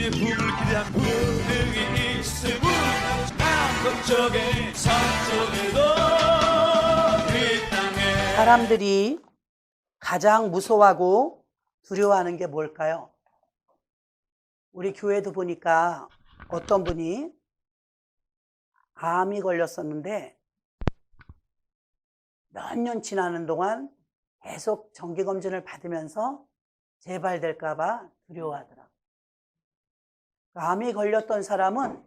주님의 품을 기대한 분들이 있음은 남쪽에 서쪽에도 이 땅에. 사람들이 가장 무서워하고 두려워하는 게 뭘까요? 우리 교회도 보니까 어떤 분이 암이 걸렸었는데 몇 년 지나는 동안 계속 정기검진을 받으면서 재발될까봐 두려워하더라고요. 암이 걸렸던 사람은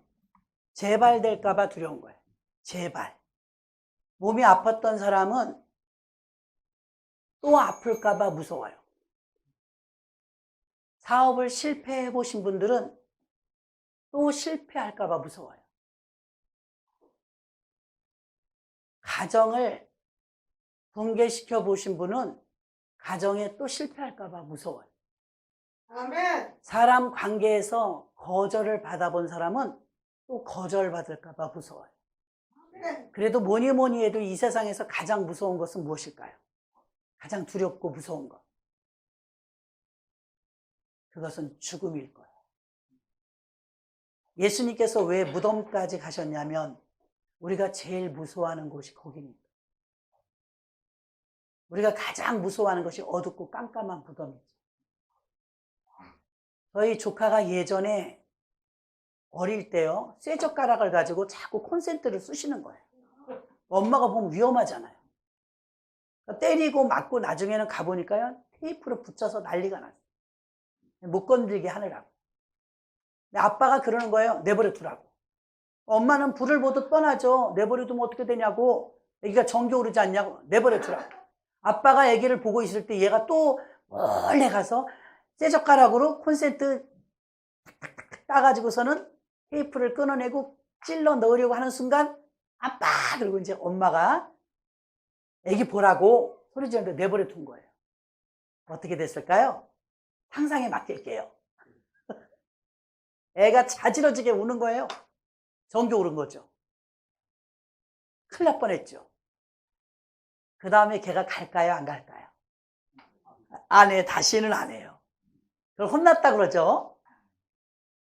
재발될까봐 두려운 거예요. 재발. 몸이 아팠던 사람은 또 아플까봐 무서워요. 사업을 실패해 보신 분들은 또 실패할까봐 무서워요. 가정을 붕괴시켜 보신 분은 가정에 또 실패할까봐 무서워요. 아멘. 사람 관계에서 거절을 받아본 사람은 또 거절받을까봐 무서워요. 아멘. 그래도 뭐니 뭐니 해도 이 세상에서 가장 무서운 것은 무엇일까요? 가장 두렵고 무서운 것. 그것은 죽음일 거예요. 예수님께서 왜 무덤까지 가셨냐면 우리가 제일 무서워하는 곳이 거기입니다. 우리가 가장 무서워하는 것이 어둡고 깜깜한 무덤이죠. 저희 조카가 예전에 어릴 때요, 쇠젓가락을 가지고 자꾸 콘센트를 쑤시는 거예요. 엄마가 보면 위험하잖아요. 때리고 맞고 나중에는 가보니까요, 테이프로 붙여서 난리가 났어요. 못 건들게 하느라고. 근데 아빠가 그러는 거예요. 내버려 두라고. 엄마는 불을 보듯 뻔하죠. 내버려 두면 어떻게 되냐고. 애기가 전기 오르지 않냐고. 내버려 두라고. 아빠가 애기를 보고 있을 때 얘가 또 멀리 가서 쇠젓가락으로 콘센트 탁탁탁 따가지고서는 테이프를 끊어내고 찔러 넣으려고 하는 순간 아빠! 그리고 이제 엄마가 애기 보라고 소리 지르는데 내버려 둔 거예요. 어떻게 됐을까요? 상상에 맡길게요. 애가 자지러지게 우는 거예요. 전기 오른 거죠. 큰일 날 뻔했죠. 그 다음에 걔가 갈까요? 안 갈까요? 안 해. 다시는 안 해요. 그걸 혼났다 그러죠.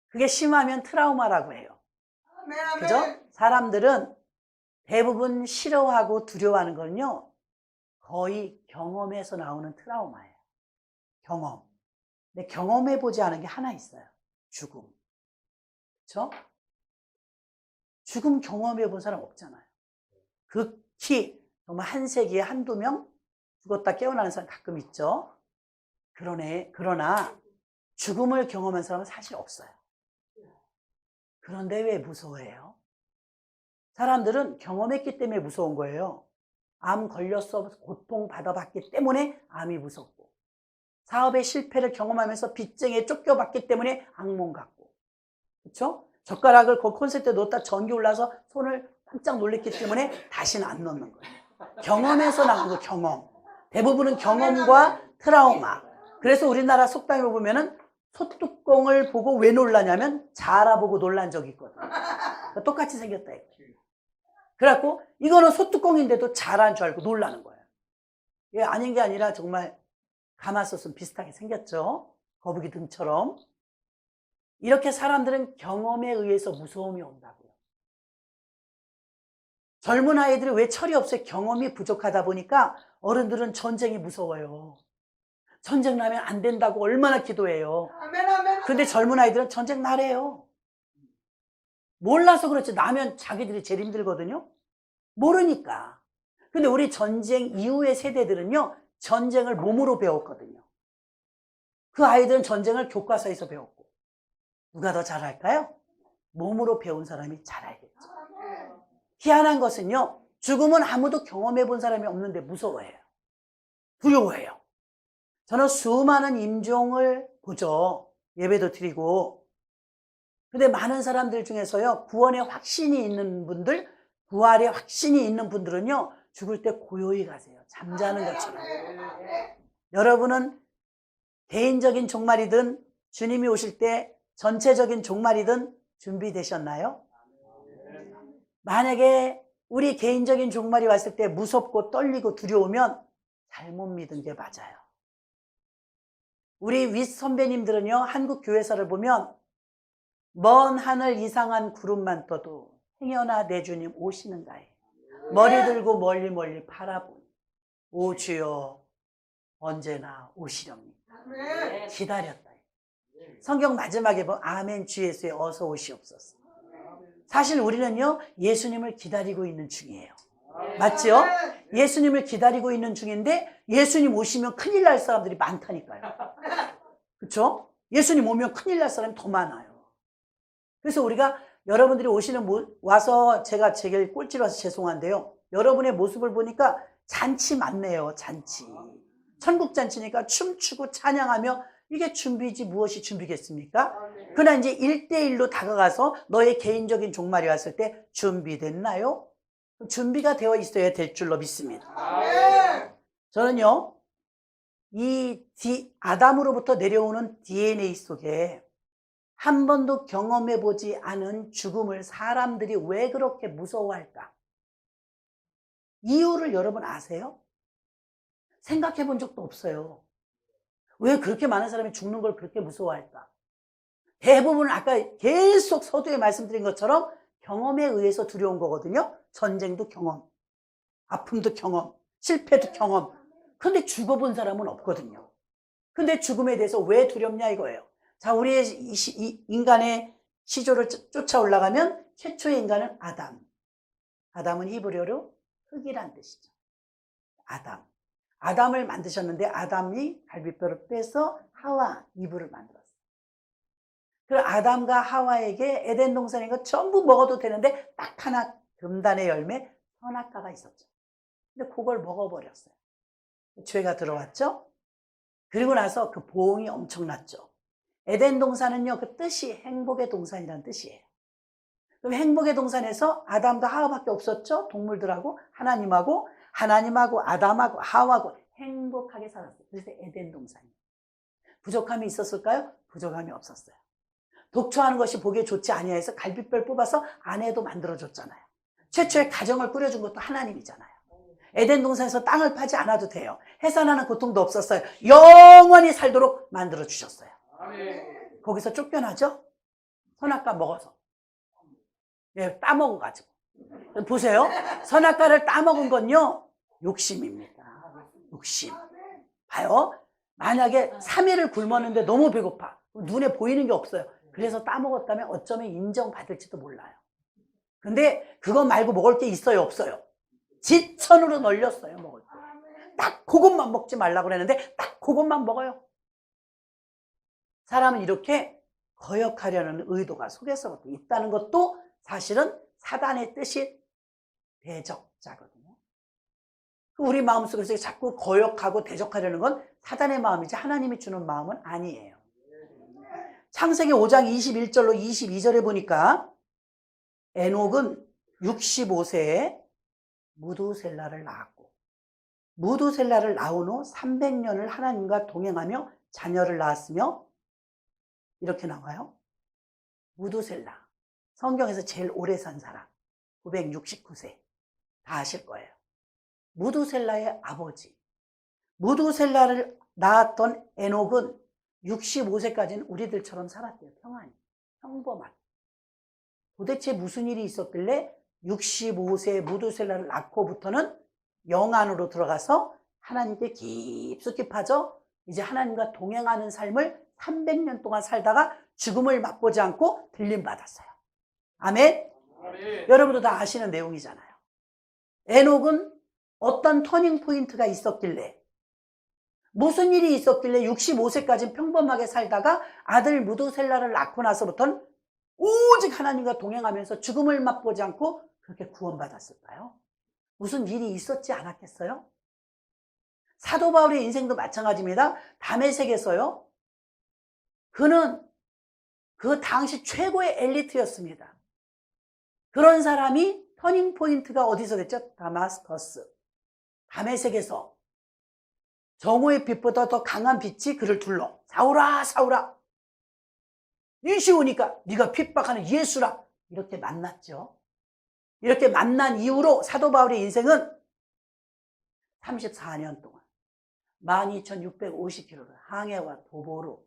그게 심하면 트라우마라고 해요. 아멘. 아멘. 그죠? 사람들은 대부분 싫어하고 두려워하는 거는요, 거의 경험에서 나오는 트라우마예요. 경험. 근데 경험해보지 않은 게 하나 있어요. 죽음. 그렇죠? 죽음 경험해본 사람 없잖아요. 극히 정말 한 세기에 한두 명 죽었다 깨어나는 사람 가끔 있죠. 그러나 죽음을 경험한 사람은 사실 없어요. 그런데 왜 무서워해요? 사람들은 경험했기 때문에 무서운 거예요. 암 걸렸어 고통 받아봤기 때문에 암이 무섭고, 사업의 실패를 경험하면서 빚쟁이에 쫓겨봤기 때문에 악몽 같고, 그렇죠? 젓가락을 그 콘센트에 넣었다 전기 올라서 손을 깜짝 놀랐기 때문에 다시는 안 넣는 거예요. 경험에서 나온 거, 경험. 대부분은 경험과 트라우마. 그래서 우리나라 속담에 보면은 소뚜껑을 보고 왜 놀라냐면 잘 알아보고 놀란 적이 있거든. 그러니까 똑같이 생겼다 이거예요. 그래갖고 이거는 소뚜껑인데도 잘한 줄 알고 놀라는 거예요. 이게 아닌 게 아니라 정말 가마솥은 비슷하게 생겼죠. 거북이 등처럼. 이렇게 사람들은 경험에 의해서 무서움이 온다고요. 젊은 아이들이 왜 철이 없어요? 경험이 부족하다 보니까 어른들은 전쟁이 무서워요. 전쟁 나면 안 된다고 얼마나 기도해요. 아멘. 아멘. 근데 젊은 아이들은 전쟁 나래요. 몰라서 그렇지, 나면 자기들이 제일 힘들거든요. 모르니까. 근데 우리 전쟁 이후의 세대들은요, 전쟁을 몸으로 배웠거든요. 그 아이들은 전쟁을 교과서에서 배웠고. 누가 더 잘할까요? 몸으로 배운 사람이 잘 알겠죠. 희한한 것은요, 죽음은 아무도 경험해 본 사람이 없는데 무서워해요. 두려워해요. 저는 수많은 임종을 보죠. 예배도 드리고. 근데 많은 사람들 중에서요, 구원의 확신이 있는 분들, 부활의 확신이 있는 분들은요, 죽을 때 고요히 가세요. 잠자는 것처럼. 여러분은 개인적인 종말이든 주님이 오실 때 전체적인 종말이든 준비되셨나요? 만약에 우리 개인적인 종말이 왔을 때 무섭고 떨리고 두려우면 잘못 믿은 게 맞아요. 우리 윗 선배님들은요, 한국 교회사를 보면 먼 하늘 이상한 구름만 떠도 행여나 내 주님 오시는가에 머리 들고 멀리 멀리 바라보니 오 주여 언제나 오시렵니까? 아멘. 기다렸다. 성경 마지막에 보면 아멘 주 예수에 어서 오시옵소서. 사실 우리는요 예수님을 기다리고 있는 중이에요. 맞죠? 예수님을 기다리고 있는 중인데 예수님 오시면 큰일 날 사람들이 많다니까요. 그렇죠? 예수님 오면 큰일 날 사람이 더 많아요. 그래서 우리가 여러분들이 와서 제가 제게 꼴찌로 와서 죄송한데요. 여러분의 모습을 보니까 잔치 많네요. 잔치. 천국 잔치니까 춤추고 찬양하며 이게 준비지 무엇이 준비겠습니까? 그러나 이제 1대1로 다가가서 너의 개인적인 종말이 왔을 때 준비됐나요? 준비가 되어 있어야 될 줄로 믿습니다. 아멘. 저는요, 아담으로부터 내려오는 DNA 속에 한 번도 경험해보지 않은 죽음을 사람들이 왜 그렇게 무서워할까? 이유를 여러분 아세요? 생각해 본 적도 없어요. 왜 그렇게 많은 사람이 죽는 걸 그렇게 무서워할까? 대부분은 아까 계속 서두에 말씀드린 것처럼 경험에 의해서 두려운 거거든요. 전쟁도 경험, 아픔도 경험, 실패도 경험. 근데 죽어본 사람은 없거든요. 근데 죽음에 대해서 왜 두렵냐 이거예요. 자, 우리의 인간의 시조를 쫓아 올라가면 최초의 인간은 아담. 아담은 히브리어로 흙이란 뜻이죠. 아담을 만드셨는데 아담이 갈비뼈를 빼서 하와, 이브를 만들었어요. 그 아담과 하와에게 에덴 동산인 거 전부 먹어도 되는데 딱 하나 금단의 열매 선악과가 있었죠. 근데 그걸 먹어버렸어요. 죄가 들어왔죠. 그리고 나서 그 보응이 엄청났죠. 에덴 동산은요, 그 뜻이 행복의 동산이라는 뜻이에요. 그럼 행복의 동산에서 아담과 하와밖에 없었죠. 동물들하고 하나님하고 아담하고 하와하고 행복하게 살았어요. 그래서 에덴 동산이에요. 부족함이 있었을까요? 부족함이 없었어요. 독초하는 것이 보기에 좋지 아니해서 갈비뼈를 뽑아서 아내도 만들어줬잖아요. 최초의 가정을 꾸려준 것도 하나님이잖아요. 에덴 동산에서 땅을 파지 않아도 돼요. 해산하는 고통도 없었어요. 영원히 살도록 만들어주셨어요. 거기서 쫓겨나죠? 선악과 먹어서. 예, 따먹어가지고. 보세요. 선악과를 따먹은 건요, 욕심입니다. 욕심. 봐요. 만약에 3일을 굶었는데 너무 배고파. 눈에 보이는 게 없어요. 그래서 따먹었다면 어쩌면 인정받을지도 몰라요. 근데 그거 말고 먹을 게 있어요, 없어요? 지천으로 널렸어요, 먹을 게. 딱 그것만 먹지 말라고 그랬는데 딱 그것만 먹어요. 사람은 이렇게 거역하려는 의도가 속에서부터 있다는 것도 사실은 사단의 뜻이 대적자거든요. 우리 마음속에서 자꾸 거역하고 대적하려는 건 사단의 마음이지 하나님이 주는 마음은 아니에요. 창세기 5장 21절로 22절에 보니까 에녹은 65세에 무두셀라를 낳았고 무두셀라를 낳은 후 300년을 하나님과 동행하며 자녀를 낳았으며 이렇게 나와요. 무두셀라. 성경에서 제일 오래 산 사람. 969세. 다 아실 거예요. 무두셀라의 아버지. 무두셀라를 낳았던 에녹은 65세까지는 우리들처럼 살았대요. 평안히. 평범하게. 도대체 무슨 일이 있었길래 65세 무두셀라를 낳고부터는 영안으로 들어가서 하나님께 깊숙이 빠져 이제 하나님과 동행하는 삶을 300년 동안 살다가 죽음을 맛보지 않고 들림받았어요. 아멘? 아멘. 여러분도 다 아시는 내용이잖아요. 에녹은 어떤 터닝 포인트가 있었길래 무슨 일이 있었길래 65세까지 평범하게 살다가 아들 무두셀라를 낳고 나서부터는 오직 하나님과 동행하면서 죽음을 맛보지 않고 그렇게 구원받았을까요? 무슨 일이 있었지 않았겠어요? 사도 바울의 인생도 마찬가지입니다. 다메섹에서요. 그는 그 당시 최고의 엘리트였습니다. 그런 사람이 터닝 포인트가 어디서 됐죠? 다마스커스. 다메섹에서 정오의 빛보다 더 강한 빛이 그를 둘러. 사울아, 사울아. 일시 오니까 네가 핍박하는 예수라. 이렇게 만났죠. 이렇게 만난 이후로 사도 바울의 인생은 34년 동안 12,650km를 항해와 도보로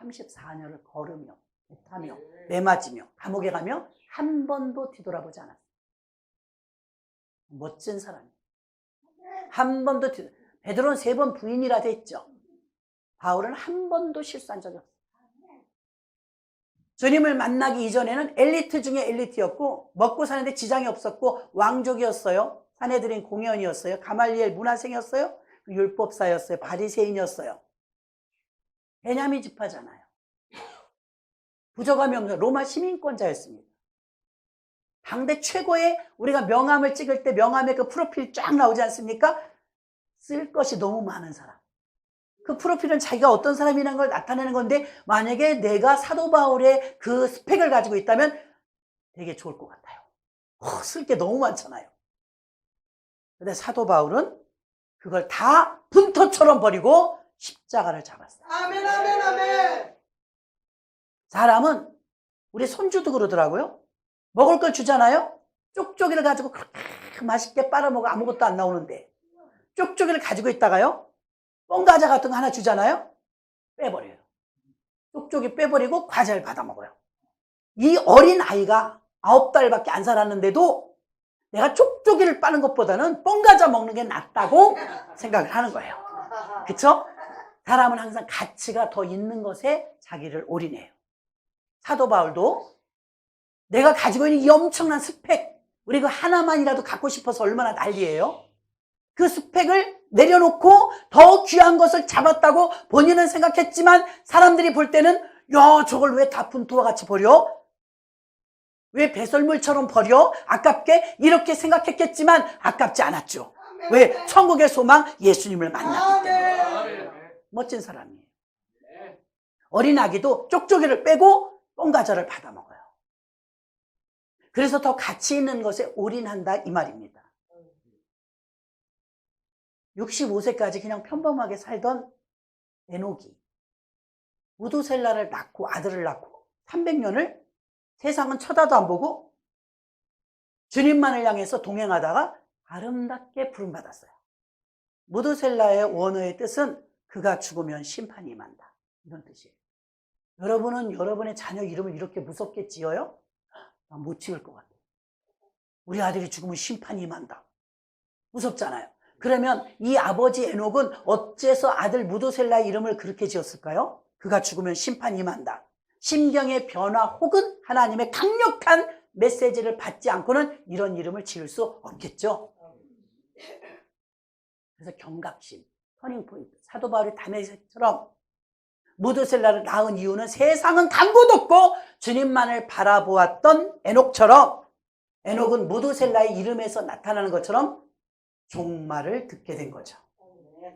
34년을 걸으며 배 타며 매맞으며 감옥에 가며 한 번도 뒤돌아보지 않았어요. 멋진 사람이에요. 한 번도 베드로는 3번 부인이라 됐죠. 바울은 한 번도 실수한 적이 없어요. 주님을 만나기 이전에는 엘리트 중에 엘리트였고 먹고 사는데 지장이 없었고 왕족이었어요. 사내들인 공연이었어요. 가말리엘 문화생이었어요. 율법사였어요. 바리새인이었어요. 베냐민 지파잖아요. 부족함이 없는 로마 시민권자였습니다. 당대 최고의 우리가 명함을 찍을 때 명함에 그 프로필 쫙 나오지 않습니까? 쓸 것이 너무 많은 사람. 그 프로필은 자기가 어떤 사람이라는 걸 나타내는 건데 만약에 내가 사도 바울의 그 스펙을 가지고 있다면 되게 좋을 것 같아요. 쓸 게 너무 많잖아요. 근데 사도 바울은 그걸 다 분토처럼 버리고 십자가를 잡았어요. 아멘, 아멘, 아멘. 사람은 우리 손주도 그러더라고요. 먹을 걸 주잖아요. 쪽쪽이를 가지고 그렇게 맛있게 빨아먹어 아무것도 안 나오는데 쪽쪽이를 가지고 있다가요. 뽕과자 같은 거 하나 주잖아요. 빼버려요. 쪽쪽이 빼버리고 과자를 받아 먹어요. 이 어린 아이가 9달밖에 안 살았는데도 내가 쪽쪽이를 빠는 것보다는 뽕과자 먹는 게 낫다고 생각을 하는 거예요. 그쵸? 사람은 항상 가치가 더 있는 것에 자기를 올인해요. 사도 바울도 내가 가지고 있는 이 엄청난 스펙, 우리 그 하나만이라도 갖고 싶어서 얼마나 난리예요. 그 스펙을 내려놓고 더 귀한 것을 잡았다고 본인은 생각했지만 사람들이 볼 때는 야, 저걸 왜 다 분토와 같이 버려? 왜 배설물처럼 버려? 아깝게? 이렇게 생각했겠지만 아깝지 않았죠. 왜? 천국의 소망 예수님을 만났기 때문에. 멋진 사람이에요. 어린아기도 쪽쪽이를 빼고 뽕과자를 받아 먹어요. 그래서 더 가치 있는 것에 올인한다 이 말입니다. 65세까지 그냥 평범하게 살던 에녹이 무두셀라를 낳고 아들을 낳고 300년을 세상은 쳐다도 안 보고 주님만을 향해서 동행하다가 아름답게 부름받았어요. 무두셀라의 원어의 뜻은 그가 죽으면 심판이 임한다. 이런 뜻이에요. 여러분은 여러분의 자녀 이름을 이렇게 무섭게 지어요? 난 못 지을 것 같아요. 우리 아들이 죽으면 심판이 임한다. 무섭잖아요. 그러면 이 아버지 에녹은 어째서 아들 무두셀라의 이름을 그렇게 지었을까요? 그가 죽으면 심판이 임한다. 심경의 변화 혹은 하나님의 강력한 메시지를 받지 않고는 이런 이름을 지을 수 없겠죠. 그래서 경각심, 터닝포인트. 사도 바울이 다메섹처럼 무두셀라를 낳은 이유는 세상은 간고도 없고 주님만을 바라보았던 에녹처럼 에녹은 무두셀라의 이름에서 나타나는 것처럼 종말을 듣게 된 거죠.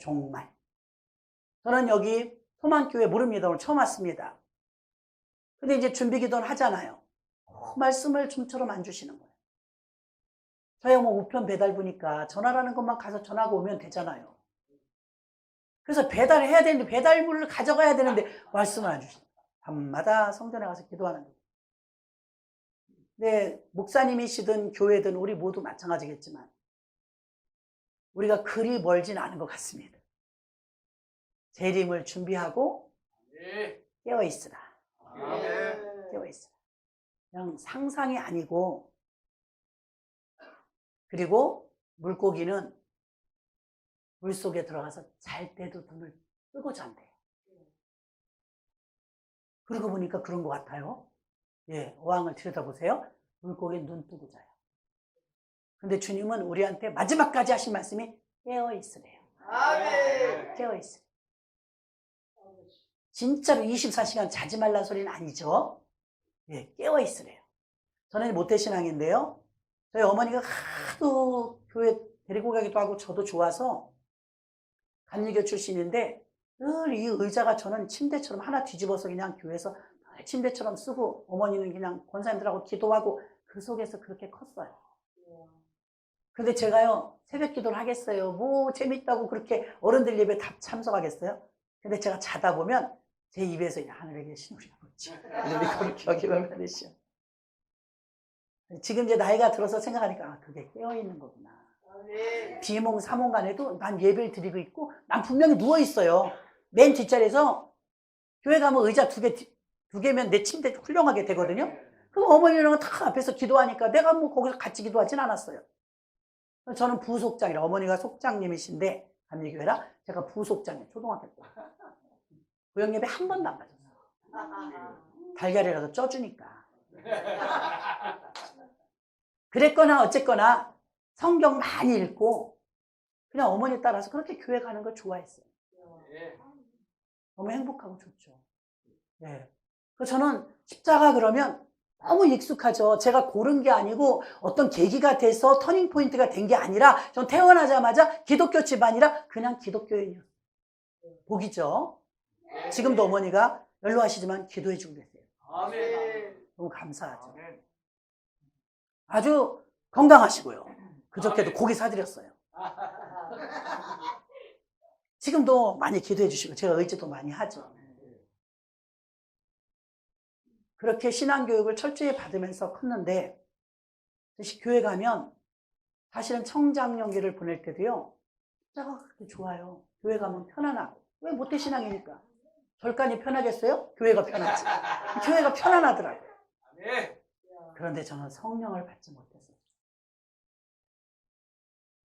종말. 저는 여기 소망교회 모릅니다. 오늘 처음 왔습니다. 근데 이제 준비기도는 하잖아요. 말씀을 좀처럼 안 주시는 거예요. 저야 뭐 우편 배달 보니까 전화라는 것만 가서 전화가 오면 되잖아요. 그래서 배달을 해야 되는데 배달물을 가져가야 되는데 말씀을 안 주시는 거예요. 밤마다 성전에 가서 기도하는 거예요. 네, 목사님이시든 교회든 우리 모두 마찬가지겠지만 우리가 그리 멀진 않은 것 같습니다. 재림을 준비하고 깨어있으라. 깨어있으라. 그냥 상상이 아니고 그리고 물고기는 물속에 들어가서 잘 때도 눈을 뜨고 잔대요. 그러고 보니까 그런 것 같아요. 예, 어항을 들여다보세요. 물고기는 눈 뜨고 자요. 근데 주님은 우리한테 마지막까지 하신 말씀이 깨어있으래요. 깨어있으래요. 진짜로 24시간 자지 말라는 소리는 아니죠. 예, 깨어있으래요. 저는 모태신앙인데요. 저희 어머니가 하도 교회 데리고 가기도 하고 저도 좋아서 감리교 출신인데 늘 이 의자가 저는 침대처럼 하나 뒤집어서 그냥 교회에서 침대처럼 쓰고 어머니는 그냥 권사님들하고 기도하고 그 속에서 그렇게 컸어요. 근데 제가요 새벽 기도를 하겠어요. 뭐 재밌다고 그렇게 어른들 예배 다 참석하겠어요? 근데 제가 자다 보면 제 입에서 하늘에 계신 우리 아버지 이름이 그렇게 여기면 받으시오. 지금 이제 나이가 들어서 생각하니까 아, 그게 깨어있는 거구나. 비몽 사몽간에도 난 예배를 드리고 있고 난 분명히 누워있어요. 맨 뒷자리에서 교회 가면 의자 두 두 개면 내 침대 훌륭하게 되거든요. 그럼 어머니랑 다 앞에서 기도하니까 내가 뭐 거기서 같이 기도하진 않았어요. 저는 부속장이라 어머니가 속장님이신데 감리교회라 제가 부속장이에요. 초등학교 때. 구역예배 한 번도 안 가졌어요. 달걀이라도 쪄주니까. 그랬거나 어쨌거나 성경 많이 읽고 그냥 어머니 따라서 그렇게 교회 가는 걸 좋아했어요. 너무 행복하고 좋죠. 네. 그래서 저는 십자가 그러면 너무 익숙하죠. 제가 고른 게 아니고 어떤 계기가 돼서 터닝포인트가 된 게 아니라 전 태어나자마자 기독교 집안이라 그냥 기독교인이었어요. 복이죠. 지금도 어머니가 연로하시지만 기도해 주고 계세요. 너무 감사하죠. 아주 건강하시고요. 그저께도 고기 사드렸어요. 지금도 많이 기도해 주시고 제가 의지도 많이 하죠. 그렇게 신앙교육을 철저히 받으면서 컸는데 교회 가면 사실은 청장년기를 보낼 때도요. 십자가 그렇게 좋아요. 교회 가면 편안하고. 왜 모태신앙이니까. 절간이 편하겠어요? 교회가 편하지. 교회가 편안하더라고요. 그런데 저는 성령을 받지 못했어요.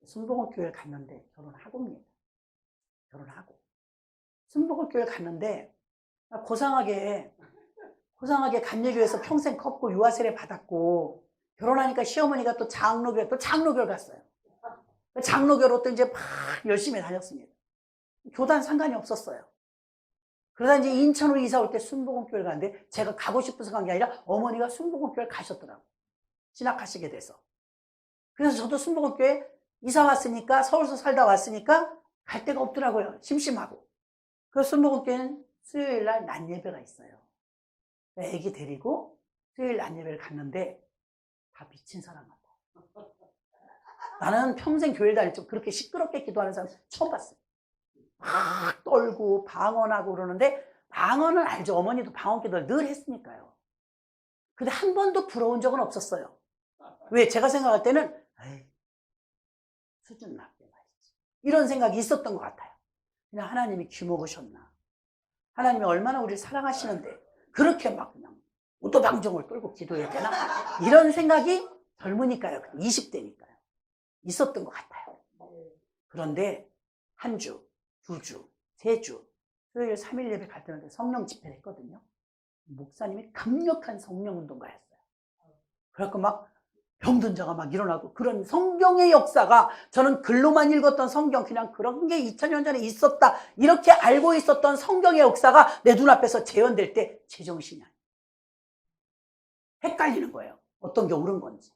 순복음교회를 갔는데 결혼하고입니다. 결혼하고. 순복음교회를 갔는데 고상하게 감리교회에서 평생 컸고 유아세례 받았고 결혼하니까 시어머니가 또 장로교회 갔어요. 장로교로 또 이제 막 열심히 다녔습니다. 교단 상관이 없었어요. 그러다 이제 인천으로 이사 올 때 순복음교회를 가는데 제가 가고 싶어서 간 게 아니라 어머니가 순복음교회를 가셨더라고요. 진학하시게 돼서. 그래서 저도 순복음교회 이사 왔으니까 서울서 살다 왔으니까 갈 데가 없더라고요. 심심하고. 그래서 순복음교회는 수요일 날 낮 예배가 있어요. 애기 데리고 수요일 낮 예배를 갔는데 다 미친 사람 같아. 나는 평생 교회를 다닐 때 그렇게 시끄럽게 기도하는 사람 처음 봤어요. 막 떨고 방언하고 그러는데 방언은 알죠. 어머니도 방언 기도를 늘 했으니까요. 근데 한 번도 부러운 적은 없었어요. 왜? 제가 생각할 때는 에이, 수준 낮게 말이지. 이런 생각이 있었던 것 같아요. 그냥 하나님이 귀먹으셨나. 하나님이 얼마나 우리를 사랑하시는데 그렇게 막 그냥 우도방정을 끌고 기도해야 되나? 이런 생각이 젊으니까요. 20대니까요. 있었던 것 같아요. 그런데 한 주, 두 주, 세 주, 토요일 3일 예배 갈 때마다 성령 집회를 했거든요. 목사님이 강력한 성령 운동가였어요. 그래갖고 막 병든 자가 막 일어나고 그런 성경의 역사가 저는 글로만 읽었던 성경 그냥 그런 게 2000년 전에 있었다 이렇게 알고 있었던 성경의 역사가 내 눈앞에서 재현될 때 제정신이 아니에요. 헷갈리는 거예요. 어떤 게 옳은 건지.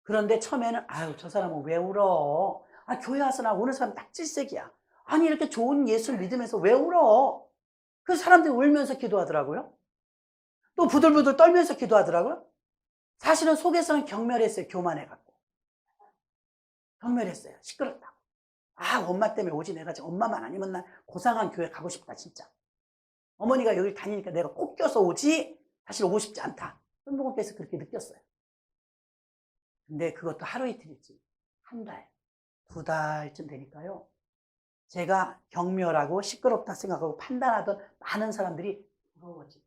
그런데 처음에는 아유 저 사람은 왜 울어? 아 교회 와서 나 오는 사람 딱질색이야. 아니 이렇게 좋은 예수를 믿으면서 왜 울어? 그 사람들이 울면서 기도하더라고요. 또 부들부들 떨면서 기도하더라고요. 사실은 속에서는 경멸했어요. 교만해갖고. 경멸했어요. 시끄럽다고. 아 엄마 때문에 오지 내가 지금 엄마만 아니면 난 고상한 교회 가고 싶다 진짜. 어머니가 여기 다니니까 내가 꼭 껴서 오지 사실 오고 싶지 않다. 순복음께서 그렇게 느꼈어요. 근데 그것도 하루 이틀이지. 한 달, 두 달쯤 되니까요. 제가 경멸하고 시끄럽다 생각하고 판단하던 많은 사람들이 부러워지.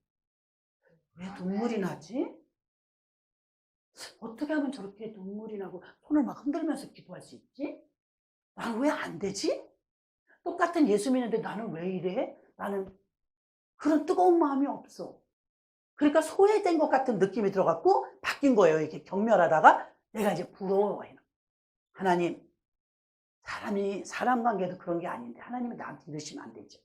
왜 눈물이 나지? 어떻게 하면 저렇게 눈물이 나고 손을 막 흔들면서 기도할 수 있지? 나는 왜 안 되지? 똑같은 예수 믿는데 나는 왜 이래? 나는 그런 뜨거운 마음이 없어. 그러니까 소외된 것 같은 느낌이 들어갖고 바뀐 거예요. 이렇게 경멸하다가 내가 이제 부러워해요. 하나님, 사람 관계도 그런 게 아닌데 하나님은 나한테 이러시면 안 되죠.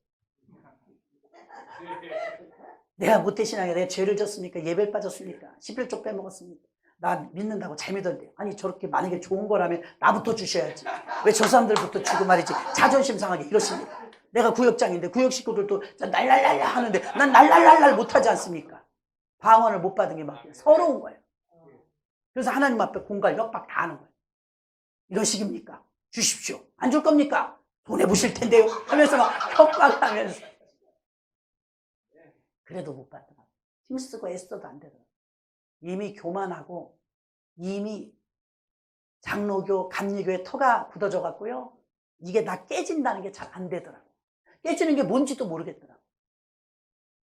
내가 모태신앙에 내가 죄를 졌습니까? 예배를 빠졌습니까? 11조 빼먹었습니까? 나 믿는다고 잘 믿었는데 아니 저렇게 만약에 좋은 거라면 나부터 주셔야지. 왜 저 사람들부터 주고 말이지. 자존심 상하게 이러십니까? 내가 구역장인데 구역 식구들도 날랄랄라 하는데 난 날랄랄랄 못하지 않습니까? 방언을 못 받은 게 막 서러운 거예요. 그래서 하나님 앞에 공갈 협박 다 하는 거예요. 이런 식입니까? 주십시오. 안 줄 겁니까? 돈 내부실 텐데요. 하면서 막 협박하면서. 그래도 못 받더라고요. 힘쓰고 애써도 안 되더라고요. 이미 교만하고 이미 장로교, 감리교의 터가 굳어져 갖고요. 이게 다 깨진다는 게 잘 안 되더라고요. 깨지는 게 뭔지도 모르겠더라고요.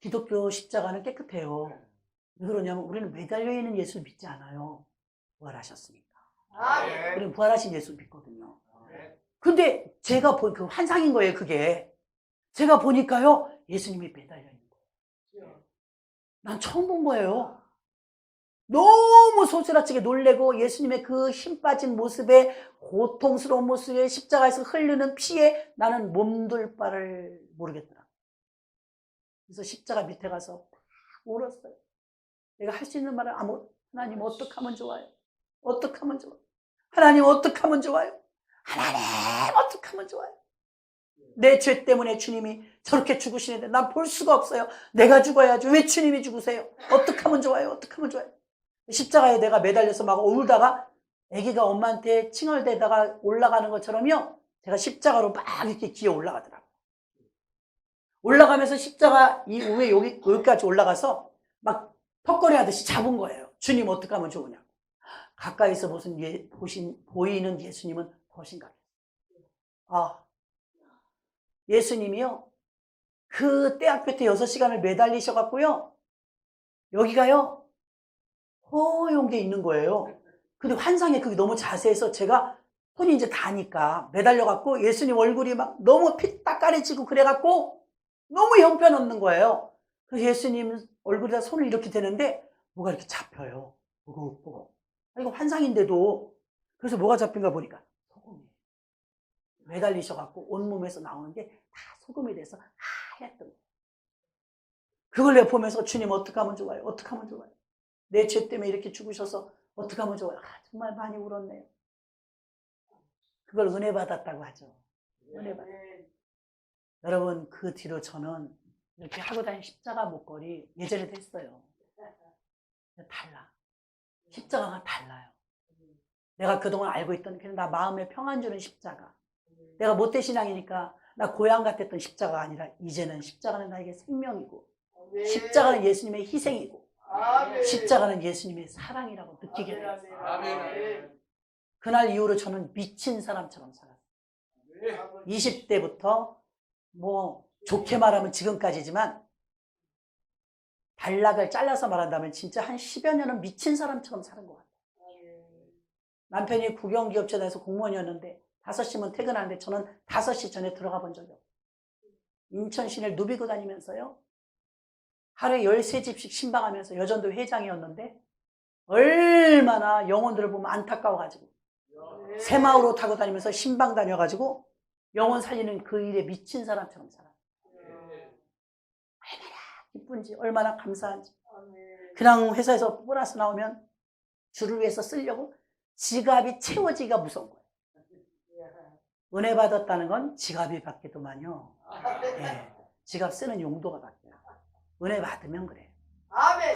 기독교 십자가는 깨끗해요. 왜 그러냐면 우리는 매달려 있는 예수를 믿지 않아요. 부활하셨으니까. 아멘. 우리는 부활하신 예수를 믿거든요. 근데 제가 본 그 환상인 거예요, 그게. 제가 보니까요, 예수님이 매달려 있는 거예요. 난 처음 본 거예요. 너무 소스라치게 놀래고 예수님의 그 힘 빠진 모습에, 고통스러운 모습에, 십자가에서 흐르는 피에 나는 몸둘 바를 모르겠더라. 그래서 십자가 밑에 가서 울었어요. 내가 할 수 있는 말은 하나님 어떻게 하면 좋아요? 어떻게 하면 좋아요? 하나님 어떻게 하면 좋아요? 하나님 어떻게 하면 좋아요? 내 죄 때문에 주님이 저렇게 죽으시는데 난 볼 수가 없어요. 내가 죽어야지. 왜 주님이 죽으세요? 어떻게 하면 좋아요? 어떻게 하면 좋아요? 십자가에 내가 매달려서 막 울다가 아기가 엄마한테 칭얼대다가 올라가는 것처럼요. 제가 십자가로 막 이렇게 기어 올라가더라고요. 올라가면서 십자가 이 위에 여기까지 올라가서 막 턱걸이 하듯이 잡은 거예요. 주님 어떻게 하면 좋으냐고. 가까이서 보이는 예수님은 더 심각해요. 예수님이요. 그 떼약 끝에 6시간을 매달리셔갖고요. 여기가요. 허용 게 있는 거예요. 근데 환상에 그게 너무 자세해서 제가 손이 이제 다니까 매달려갖고 예수님 얼굴이 막 너무 피 따까리지고 그래갖고 너무 형편없는 거예요. 그래서 예수님 얼굴에다 손을 이렇게 대는데 뭐가 이렇게 잡혀요. 보고. 이거 환상인데도. 그래서 뭐가 잡힌가 보니까 소금이 매달리셔갖고 온몸에서 나오는 게 다 소금이 돼서 하얗던 거예요. 그걸 내가 보면서 주님 어떻게 하면 좋아요? 어떻게 하면 좋아요? 내 죄 때문에 이렇게 죽으셔서 어떻게 하면 좋아요? 정말 많이 울었네요. 그걸 은혜 받았다고 하죠. 은혜 받았다. 여러분, 그 뒤로 저는 이렇게 하고 다니는 십자가 목걸이 예전에도 했어요. 달라. 십자가가 달라요. 내가 그동안 알고 있던 그냥 나 마음에 평안 주는 십자가. 내가 모태신앙이니까 나 고향 같았던 십자가가 아니라 이제는 십자가는 나에게 생명이고 십자가는 예수님의 희생이고 십자가는 예수님의 사랑이라고 느끼게 돼요. 그날 이후로 저는 미친 사람처럼 살았어요. 20대부터 뭐 좋게 말하면 지금까지지만 단락을 잘라서 말한다면 진짜 한 10여 년은 미친 사람처럼 사는 것 같아요. 남편이 국영기업체 내에서 공무원이었는데 5시면 퇴근하는데 저는 5시 전에 들어가 본 적이 없어요. 인천 시내를 누비고 다니면서요. 하루에 13집씩 신방하면서 여전도 회장이었는데 얼마나 영혼들을 보면 안타까워가지고 새마을호 타고 다니면서 신방 다녀가지고 영혼 살리는 그 일에 미친 사람처럼 살아요. 얼마나 기쁜지 얼마나 감사한지. 그냥 회사에서 보너스 나오면 주를 위해서 쓰려고 지갑이 채워지기가 무서운 거예요. 은혜 받았다는 건 지갑이 바뀌더만요. 네, 지갑 쓰는 용도가 바뀌어요. 은혜 받으면 그래요.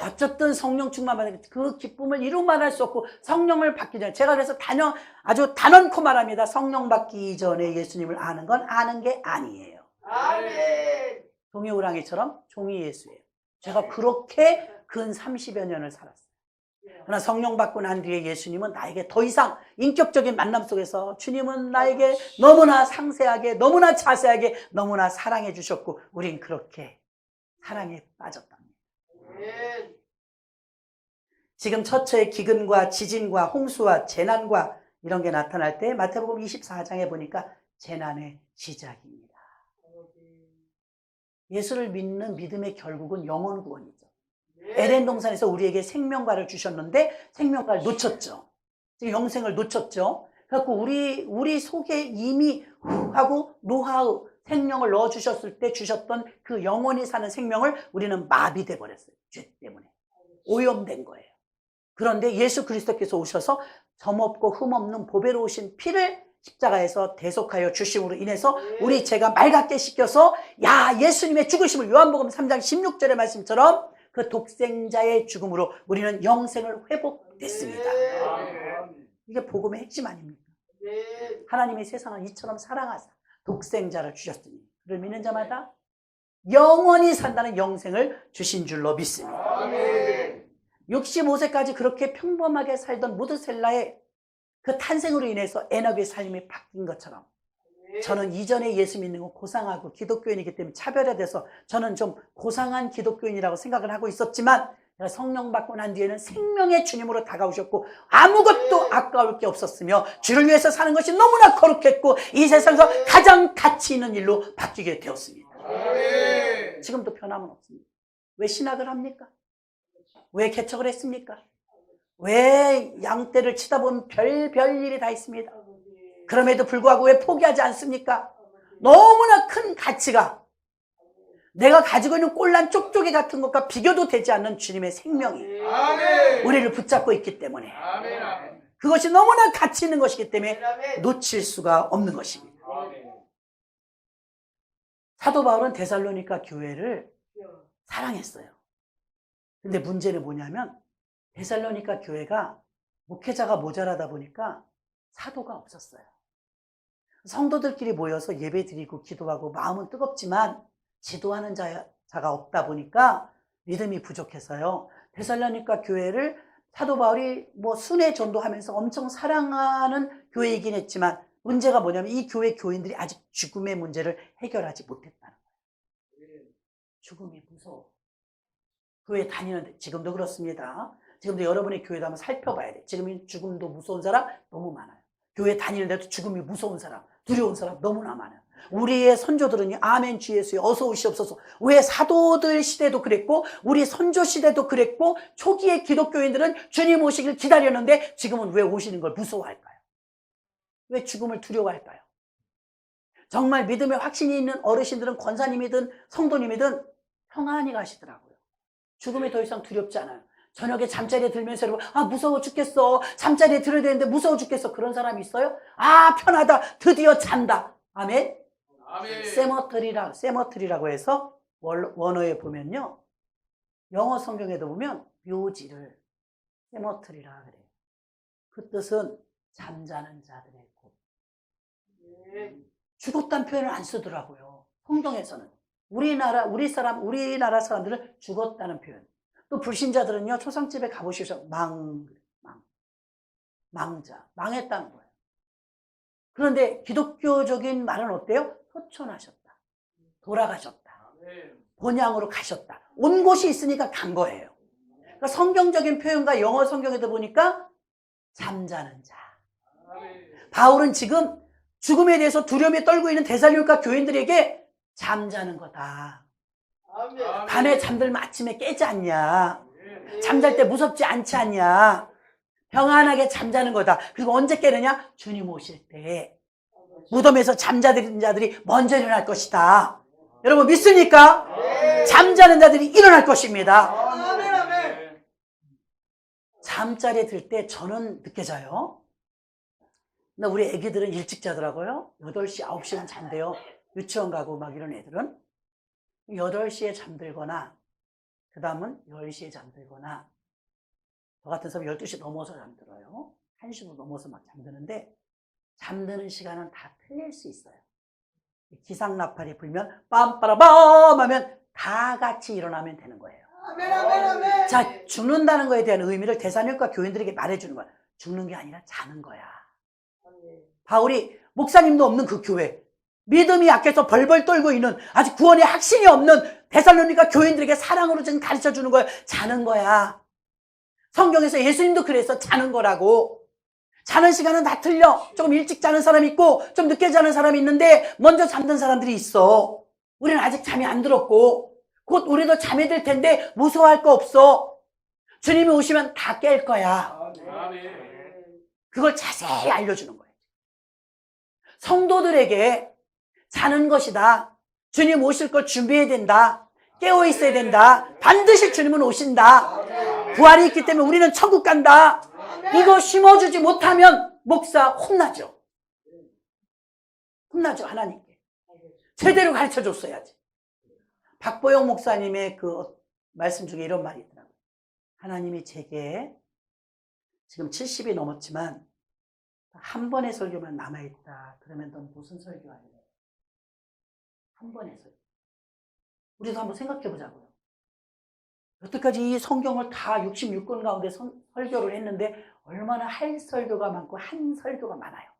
어쨌든 성령 충만 받는 그 기쁨을 이루 말할 수 없고 성령을 받기 전에 제가 그래서 아주 단언코 말합니다. 성령 받기 전에 예수님을 아는 건 아는 게 아니에요. 종이호랑이처럼 종이 예수예요. 제가 그렇게 근 30여 년을 살았어요. 그러나 성령 받고 난 뒤에 예수님은 나에게 더 이상 인격적인 만남 속에서 주님은 나에게 너무나 상세하게 너무나 자세하게 너무나 사랑해 주셨고 우린 그렇게 사랑에 빠졌답니다. 지금 처처의 기근과 지진과 홍수와 재난과 이런 게 나타날 때 마태복음 24장에 보니까 재난의 시작입니다. 예수를 믿는 믿음의 결국은 영혼 구원이죠. 에덴 동산에서 우리에게 생명과를 주셨는데 생명과를 놓쳤죠. 영생을 놓쳤죠. 그래갖고 우리 속에 이미 하고 노하우 생명을 넣어주셨을 때 주셨던 그 영원히 사는 생명을 우리는 마비돼 버렸어요. 죄 때문에. 오염된 거예요. 그런데 예수 그리스도께서 오셔서 점없고 흠없는 보배로우신 피를 십자가에서 대속하여 주심으로 인해서 우리 죄가 맑게 씻겨서 예수님의 죽으심을 요한복음 3장 16절의 말씀처럼 그 독생자의 죽음으로 우리는 영생을 회복됐습니다. 이게 복음의 핵심 아닙니까? 하나님의 세상을 이처럼 사랑하사 독생자를 주셨으니 그를 믿는 자마다 영원히 산다는 영생을 주신 줄로 믿습니다. 65세까지 그렇게 평범하게 살던 무드셀라의 그 탄생으로 인해서 에녹의 삶이 바뀐 것처럼 저는 이전에 예수 믿는 거 고상하고 기독교인이기 때문에 차별화돼서 저는 좀 고상한 기독교인이라고 생각을 하고 있었지만 성령 받고 난 뒤에는 생명의 주님으로 다가오셨고 아무것도 아까울 게 없었으며 주를 위해서 사는 것이 너무나 거룩했고 이 세상에서 가장 가치 있는 일로 바뀌게 되었습니다. 지금도 변함은 없습니다. 왜 신학을 합니까? 왜 개척을 했습니까? 왜 양떼를 치다 보면 별 일이 다 있습니다. 그럼에도 불구하고 왜 포기하지 않습니까? 너무나 큰 가치가 내가 가지고 있는 꼴란 쪽쪽이 같은 것과 비교도 되지 않는 주님의 생명이 우리를 붙잡고 있기 때문에 그것이 너무나 가치 있는 것이기 때문에 놓칠 수가 없는 것입니다. 사도 바울은 데살로니가 교회를 사랑했어요. 근데 문제는 뭐냐면 데살로니가 교회가 목회자가 모자라다 보니까 사도가 없었어요. 성도들끼리 모여서 예배 드리고 기도하고 마음은 뜨겁지만 지도하는 자가 없다 보니까 믿음이 부족해서요. 데살로니가 교회를 사도 바울이 순회 전도하면서 엄청 사랑하는 교회이긴 했지만 문제가 뭐냐면 이 교회 교인들이 아직 죽음의 문제를 해결하지 못했다는 거예요. 죽음이 무서워. 교회 다니는데 지금도 그렇습니다. 지금도 여러분의 교회도 한번 살펴봐야 돼. 지금 죽음도 무서운 사람 너무 많아요. 교회 다니는데도 죽음이 무서운 사람, 두려운 사람 너무나 많아요. 우리의 선조들은요, 아멘 주 예수에 어서 오시옵소서. 왜 사도들 시대도 그랬고 우리 선조 시대도 그랬고 초기의 기독교인들은 주님 오시길 기다렸는데 지금은 왜 오시는 걸 무서워할까요? 왜 죽음을 두려워할까요? 정말 믿음에 확신이 있는 어르신들은 권사님이든 성도님이든 평안히 가시더라고요. 죽음이 더 이상 두렵지 않아요. 저녁에 잠자리에 들면서 여러분, 무서워 죽겠어. 잠자리에 들어야 되는데 무서워 죽겠어. 그런 사람이 있어요? 편하다. 드디어 잔다. 아멘? 세머트리라고 해서 원어에 보면요. 영어 성경에도 보면 묘지를 세머트리라 그래요. 그 뜻은 잠자는 자들의 곳. 죽었다는 표현을 안 쓰더라고요. 성경에서는. 우리나라 사람들은 죽었다는 표현. 또 불신자들은요, 초상집에 가보시죠. 망자. 망했다는 거예요. 그런데 기독교적인 말은 어때요? 소천하셨다. 돌아가셨다. 본향으로 가셨다. 온 곳이 있으니까 간 거예요. 그러니까 성경적인 표현과 영어 성경에도 보니까 잠자는 자. 바울은 지금 죽음에 대해서 두려움에 떨고 있는 데살로니가 교인들에게 잠자는 거다. 밤에 잠들면 아침에 깨지 않냐. 잠잘 때 무섭지 않지 않냐. 평안하게 잠자는 거다. 그리고 언제 깨느냐? 주님 오실 때 무덤에서 잠자는 자들이 먼저 일어날 것이다. 여러분 믿습니까? 잠자는 자들이 일어날 것입니다. 잠자리에 들 때 저는 늦게 자요. 근데 우리 애기들은 일찍 자더라고요. 8시, 9시는 잔대요. 유치원 가고 막 이런 애들은 8시에 잠들거나 그 다음은 10시에 잠들거나 저 같은 사람은 12시 넘어서 잠들어요. 1시도 넘어서 막 잠드는데 잠드는 시간은 다 틀릴 수 있어요. 기상나팔이 불면 빰빠라밤 하면 다 같이 일어나면 되는 거예요. 아멘. 자, 죽는다는 거에 대한 의미를 데살로니가 교인들에게 말해주는 거야. 죽는 게 아니라 자는 거야. 바울이 목사님도 없는 그 교회, 믿음이 약해서 벌벌 떨고 있는 아직 구원의 확신이 없는 데살로니가 교인들에게 사랑으로 지금 가르쳐주는 거야. 자는 거야. 성경에서 예수님도 그래서 자는 거라고. 자는 시간은 다 틀려. 조금 일찍 자는 사람이 있고 좀 늦게 자는 사람이 있는데 먼저 잠든 사람들이 있어. 우리는 아직 잠이 안 들었고 곧 우리도 잠이 들 텐데 무서워할 거 없어. 주님이 오시면 다 깰 거야. 그걸 자세히 알려주는 거예요. 성도들에게 자는 것이다. 주님 오실 걸 준비해야 된다. 깨어 있어야 된다. 반드시 주님은 오신다. 부활이 있기 때문에 우리는 천국 간다. 이거 심어주지 못하면 목사 혼나죠. 혼나죠, 하나님께. 제대로 가르쳐줬어야지. 박보영 목사님의 그 말씀 중에 이런 말이 있더라고요. 하나님이 제게 지금 70이 넘었지만 한 번의 설교만 남아있다. 그러면 넌 무슨 설교할래? 한 번의 설교. 우리도 한번 생각해 보자고요. 여태까지 이 성경을 다 66권 가운데 설교를 했는데 얼마나 할 설교가 많고 한 설교가 많아요.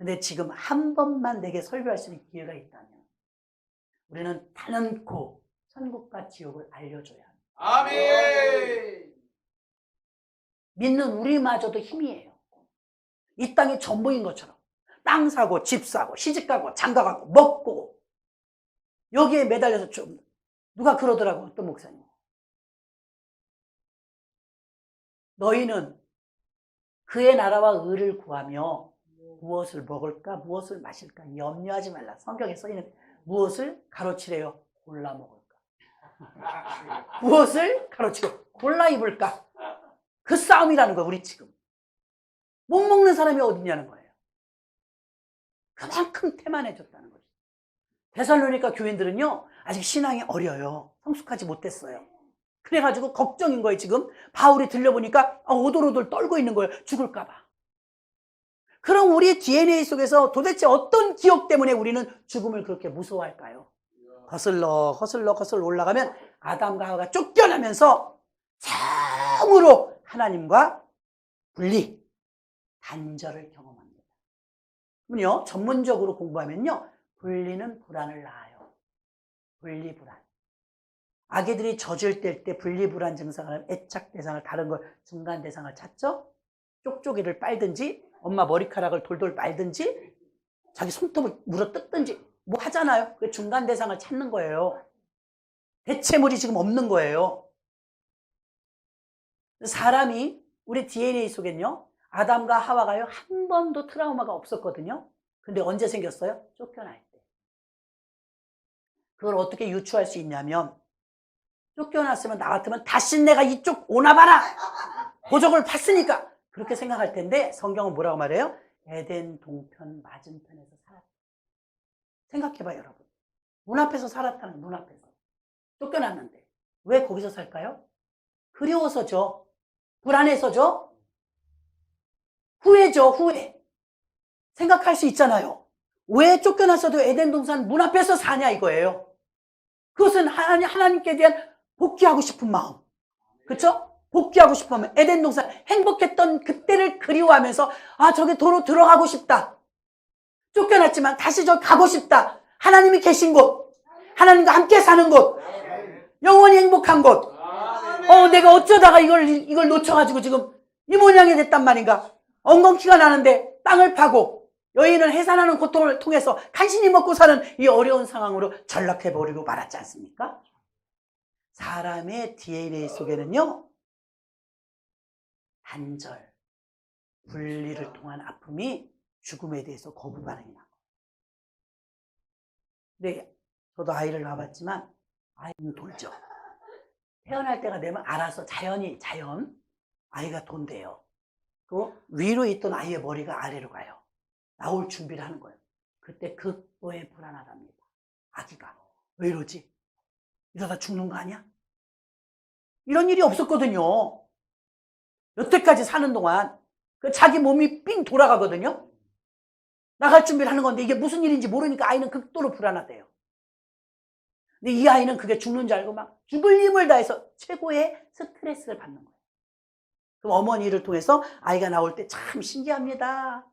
근데 지금 한 번만 내게 설교할 수 있는 기회가 있다면 우리는 단언코 천국과 지옥을 알려줘야 합니다. 아멘. 믿는 우리마저도 힘이에요. 이 땅이 전부인 것처럼 땅 사고 집 사고 시집 가고 장가 가고 먹고 여기에 매달려서 좀 누가 그러더라고. 어떤 목사님, 너희는 그의 나라와 의를 구하며 무엇을 먹을까 무엇을 마실까 염려하지 말라. 성경에 써있는 무엇을 가로치래요? 골라 먹을까? 무엇을 가로치고 골라 입을까? 그 싸움이라는 거야. 우리 지금 못 먹는 사람이 어딨냐는 거예요. 그만큼 태만해졌다는 거죠. 데살로니가 교인들은요 아직 신앙이 어려요. 성숙하지 못했어요. 그래가지고 걱정인 거예요. 지금 바울이 들려보니까 오돌오돌 떨고 있는 거예요. 죽을까 봐. 그럼 우리의 DNA 속에서 도대체 어떤 기억 때문에 우리는 죽음을 그렇게 무서워할까요? 거슬러 올라가면 아담과 하와가 쫓겨나면서 참으로 하나님과 분리, 단절을 경험합니다. 그럼요, 전문적으로 공부하면요, 분리는 불안을 낳아요. 분리, 불안. 아기들이 젖을 뗄 때 분리, 불안 증상을 애착 대상을 다른 걸 중간 대상을 찾죠? 쪽쪽이를 빨든지 엄마 머리카락을 돌돌 말든지 자기 손톱을 물어 뜯든지 뭐 하잖아요. 그 중간 대상을 찾는 거예요. 대체물이 지금 없는 거예요. 사람이 우리 DNA 속엔요 아담과 하와가요 한 번도 트라우마가 없었거든요. 근데 언제 생겼어요? 쫓겨날 때. 그걸 어떻게 유추할 수 있냐면 쫓겨났으면 나 같으면 다시 내가 이쪽 오나 봐라. 고적을 팠으니까 그렇게 생각할 텐데 성경은 뭐라고 말해요? 에덴 동편 맞은편에서 살았다. 생각해봐요, 여러분. 문 앞에서 살았다는 문 앞에서. 쫓겨났는데 왜 거기서 살까요? 그리워서죠. 불안해서죠. 후회죠, 후회. 생각할 수 있잖아요. 왜 쫓겨났어도 에덴 동산 문 앞에서 사냐 이거예요. 그것은 하나님께 대한 복귀하고 싶은 마음. 그렇죠? 복귀하고 싶으면 에덴 동산 행복했던 그때를 그리워하면서 저기 도로 들어가고 싶다. 쫓겨났지만 다시 저 가고 싶다. 하나님이 계신 곳, 하나님과 함께 사는 곳, 영원히 행복한 곳. 내가 어쩌다가 이걸 놓쳐가지고 지금 이 모양이 됐단 말인가. 엉겅퀴가 나는데 땅을 파고 여인을 해산하는 고통을 통해서 간신히 먹고 사는 이 어려운 상황으로 전락해버리고 말았지 않습니까? 사람의 DNA 속에는요 단절, 분리를 통한 아픔이 죽음에 대해서 거부 반응이 나고. 근데 저도 아이를 낳아봤지만 아이는 돌죠. 태어날 때가 되면 알아서 자연 아이가 돈대요. 그 위로 있던 아이의 머리가 아래로 가요. 나올 준비를 하는 거예요. 그때 극도의 불안하답니다. 아기가 왜 이러지? 이러다 죽는 거 아니야? 이런 일이 없었거든요. 여태까지 사는 동안 자기 몸이 삥 돌아가거든요. 나갈 준비를 하는 건데 이게 무슨 일인지 모르니까 아이는 극도로 불안하대요. 근데 이 아이는 그게 죽는 줄 알고 막 죽을 힘을 다해서 최고의 스트레스를 받는 거예요. 그럼 어머니를 통해서 아이가 나올 때 참 신기합니다.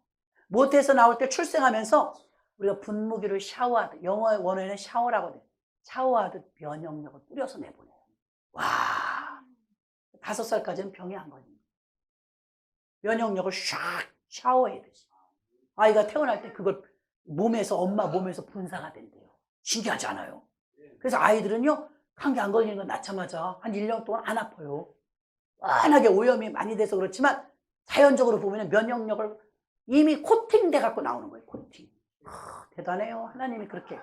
모태에서 나올 때 출생하면서 우리가 분무기를 샤워하듯, 영어 원어에는 샤워라고 해요. 샤워하듯 면역력을 뿌려서 내보내요. 와, 5살까지는 병이 안 걸립니다. 면역력을 샥 샤워해야되지. 아이가 태어날 때 그걸 엄마 몸에서 분사가 된대요. 신기하지 않아요? 그래서 아이들은요, 감기 안 걸리는 건 낳자마자 한 1년 동안 안 아파요. 뻔하게 오염이 많이 돼서 그렇지만 자연적으로 보면 면역력을 이미 코팅돼 갖고 나오는 거예요. 코팅. 대단해요. 하나님이 그렇게.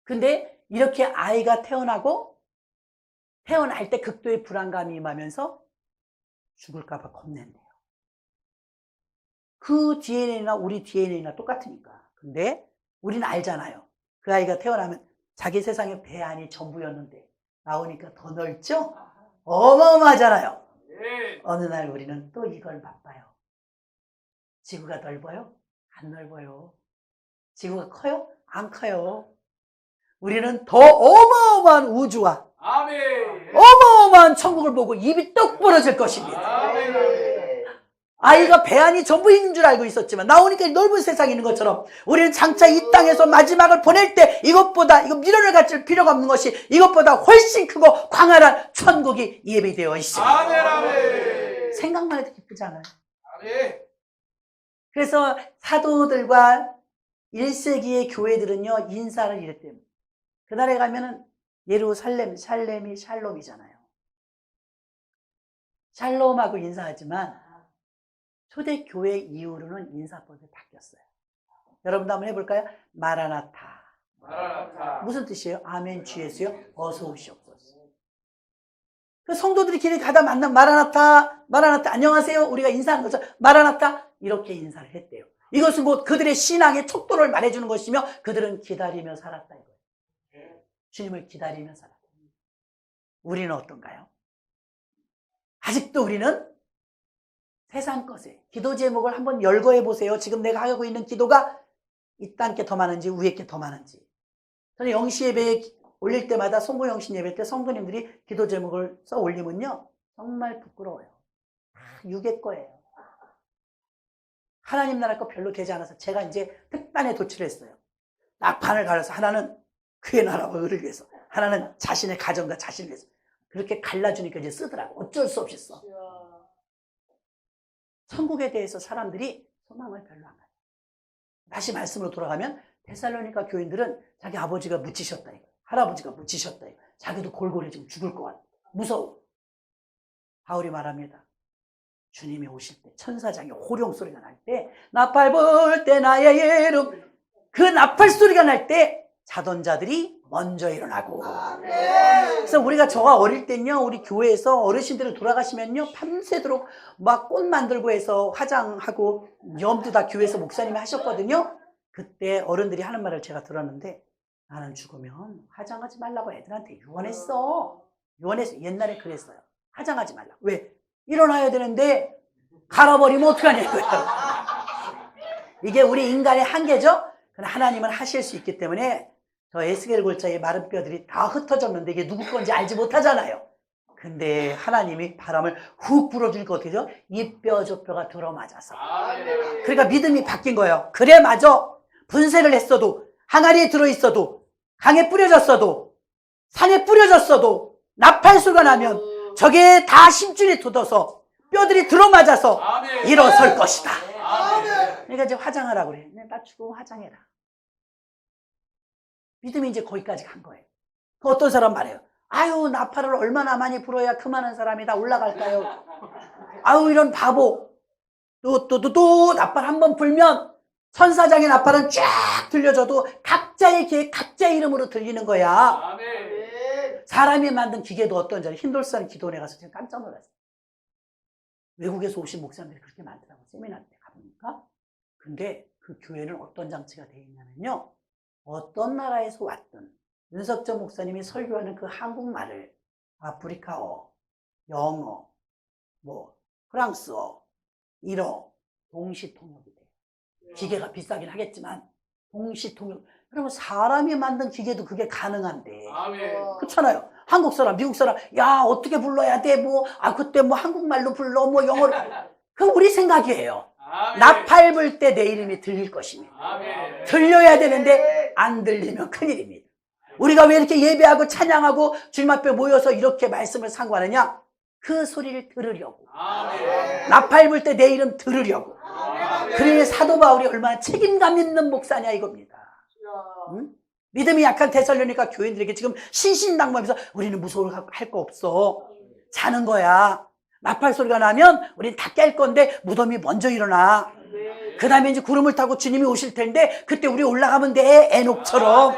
근데 이렇게 아이가 태어날 때 극도의 불안감이 임하면서 죽을까 봐 겁낸대요. 그 DNA나 우리 DNA나 똑같으니까. 근데 우리는 알잖아요. 그 아이가 태어나면 자기 세상에 배 안이 전부였는데 나오니까 더 넓죠? 어마어마하잖아요. 어느 날 우리는 또 이걸 맛봐요. 지구가 넓어요? 안 넓어요. 지구가 커요? 안 커요. 우리는 더 어마어마한 우주와 어마어마한 천국을 보고 입이 떡 벌어질 것입니다. 아이가 배 안이 전부 있는 줄 알고 있었지만 나오니까 넓은 세상이 있는 것처럼 우리는 장차 이 땅에서 마지막을 보낼 때 이것보다 이거 미련을 갖출 필요가 없는 것이 이것보다 훨씬 크고 광활한 천국이 예비되어 있습니다. 아멘, 아멘. 생각만 해도 기쁘지 않아요? 아멘. 그래서 사도들과 1세기의 교회들은요 인사를 이랬대요. 그날에 가면은 예루살렘, 샬렘이 샬롬이잖아요. 샬롬하고 인사하지만 초대교회 이후로는 인사법이 바뀌었어요. 여러분도 한번 해볼까요? 마라나타. 마라나타. 무슨 뜻이에요? 아멘 주 예수여 어서 오시옵소서. 그 성도들이 길에 가다 만난 마라나타, 마라나타 안녕하세요. 우리가 인사하는 거죠. 마라나타 이렇게 인사를 했대요. 이것은 뭐 그들의 신앙의 척도를 말해주는 것이며 그들은 기다리며 살았다 이거예요. 주님을 기다리며 살았다. 우리는 어떤가요? 아직도 우리는 세상 것에 기도 제목을 한번 열거해 보세요. 지금 내가 하고 있는 기도가 이 땅 게 더 많은지 위에 게 더 많은지. 저는 영시 예배에 올릴 때마다 성부 영신 예배 때 성도님들이 기도 제목을 써 올리면요 정말 부끄러워요. 다 육의 거예요. 하나님 나라 거 별로 되지 않아서 제가 이제 특단에 도출을 했어요. 낙판을 갈아서 하나는 그의 나라와 의를 위해서, 하나는 자신의 가정과 자신을 위해서. 그렇게 갈라주니까 이제 쓰더라고. 어쩔 수 없이 써. 천국에 대해서 사람들이 소망을 별로 안 가요. 다시 말씀으로 돌아가면 데살로니가 교인들은 자기 아버지가 묻히셨다 이거, 할아버지가 묻히셨다 이거, 자기도 골골이 지금 죽을 것 같아. 무서워. 바울이 말합니다. 주님이 오실 때 천사장의 호령 소리가 날 때 나팔 불 때 나의 이름, 그 나팔 소리가 날 때 자던 자들이 먼저 일어나고. 그래서 우리가 저가 어릴 때는요 우리 교회에서 어르신들이 돌아가시면요 밤새도록 막 꽃 만들고 해서 화장하고 염도 다 교회에서 목사님이 하셨거든요. 그때 어른들이 하는 말을 제가 들었는데 나는 죽으면 화장하지 말라고 애들한테 유언했어. 옛날에 그랬어요. 화장하지 말라고. 왜? 일어나야 되는데 갈아버리면 어떡하냐 이거예요. 이게 우리 인간의 한계죠. 그러나 하나님은 하실 수 있기 때문에 저 에스겔 골짜기의 마른 뼈들이 다 흩어졌는데 이게 누구 건지 알지 못하잖아요. 근데 하나님이 바람을 훅 불어주니까 어떻게 되죠? 이 뼈 저 뼈가 들어맞아서. 그러니까 믿음이 바뀐 거예요. 그래 맞아. 분쇄를 했어도, 항아리에 들어있어도, 강에 뿌려졌어도, 산에 뿌려졌어도 나팔수가 나면 저게 다 심줄이 돋아서 뼈들이 들어맞아서 일어설 것이다. 그러니까 이제 화장하라고 그래. 나 죽으면 화장해라. 믿음이 이제 거기까지 간 거예요. 그 어떤 사람 말해요. 아유 나팔을 얼마나 많이 불어야 그만한 사람이 다 올라갈까요? 아유 이런 바보. 또 나팔 한번 불면 천사장의 나팔은 쫙 들려줘도 각자의 기회 각자의 이름으로 들리는 거야. 사람이 만든 기계도 어떤지 알아요? 힌돌산 기도원에 가서 제가 깜짝 놀랐어요. 외국에서 오신 목사님들이 그렇게 많더라고요. 세미나 때 가보니까. 근데 그 교회는 어떤 장치가 되어 있냐면요. 어떤 나라에서 왔든 윤석철 목사님이 설교하는 그 한국말을 아프리카어, 영어, 뭐 프랑스어, 일어 동시 통역이 돼요. 기계가 비싸긴 하겠지만 동시 통역. 그러면 사람이 만든 기계도 그게 가능한데. 그렇잖아요. 한국 사람, 미국 사람, 야 어떻게 불러야 돼? 뭐 그때 뭐 한국말로 불러, 뭐 영어로. 그럼 우리 생각이에요. 나팔 불 때 내 이름이 들릴 것입니다. 들려야 되는데 안 들리면 큰일입니다. 우리가 왜 이렇게 예배하고 찬양하고 주님 앞에 모여서 이렇게 말씀을 상고하느냐? 그 소리를 들으려고. 나팔 불 때 내 이름 들으려고. 그러니 사도 바울이 얼마나 책임감 있는 목사냐 이겁니다. 응? 믿음이 약한 데살로니가 교인들에게 지금 신신당부하면서 우리는 무서울 할 거 없어. 자는 거야. 나팔 소리가 나면 우린 다 깰 건데 무덤이 먼저 일어나. 그 다음에 이제 구름을 타고 주님이 오실 텐데 그때 우리 올라가면 돼. 에녹처럼.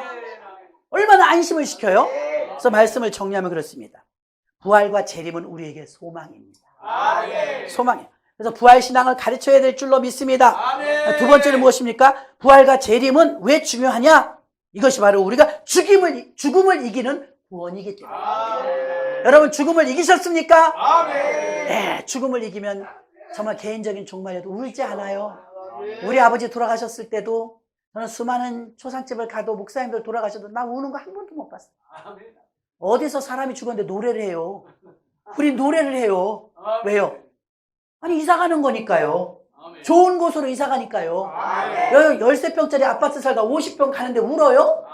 얼마나 안심을 시켜요? 그래서 말씀을 정리하면 그렇습니다. 부활과 재림은 우리에게 소망입니다. 소망이에요. 그래서 부활신앙을 가르쳐야 될 줄로 믿습니다. 두 번째는 무엇입니까? 부활과 재림은 왜 중요하냐? 이것이 바로 우리가 죽음을 이기는 구원이기 때문에. 여러분 죽음을 이기셨습니까? 네, 죽음을 이기면 정말 개인적인 종말에도 울지 않아요. 우리 아버지 돌아가셨을 때도 저는 수많은 초상집을 가도 목사님들 돌아가셔도 나 우는 거 한 번도 못 봤어요. 어디서 사람이 죽었는데 노래를 해요. 우리 노래를 해요. 왜요? 아니, 이사 가는 거니까요. 아멘. 좋은 곳으로 이사 가니까요. 여기 13평짜리 아파트 살다 50평 가는데 울어요?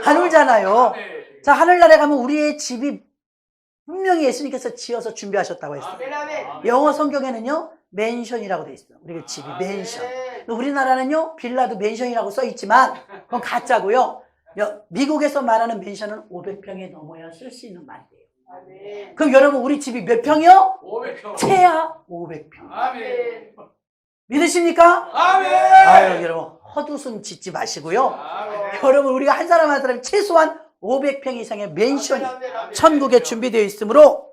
안 울잖아요. 아멘. 자, 하늘나라에 가면 우리의 집이 분명히 예수님께서 지어서 준비하셨다고 했어요. 영어 성경에는요, 맨션이라고 돼 있어요. 우리 집이 맨션. 우리나라는요, 빌라도 맨션이라고 써 있지만, 그건 가짜고요. 미국에서 말하는 맨션은 500평이 넘어야 쓸 수 있는 말이에요. 그럼 여러분, 우리 집이 몇 평이요? 500평. 최하 500평. 아멘. 믿으십니까? 아멘. 아유, 여러분, 헛웃음 짓지 마시고요. 아멘. 여러분, 우리가 한 사람 한 사람 최소한 500평 이상의 맨션이 천국에 준비되어 있으므로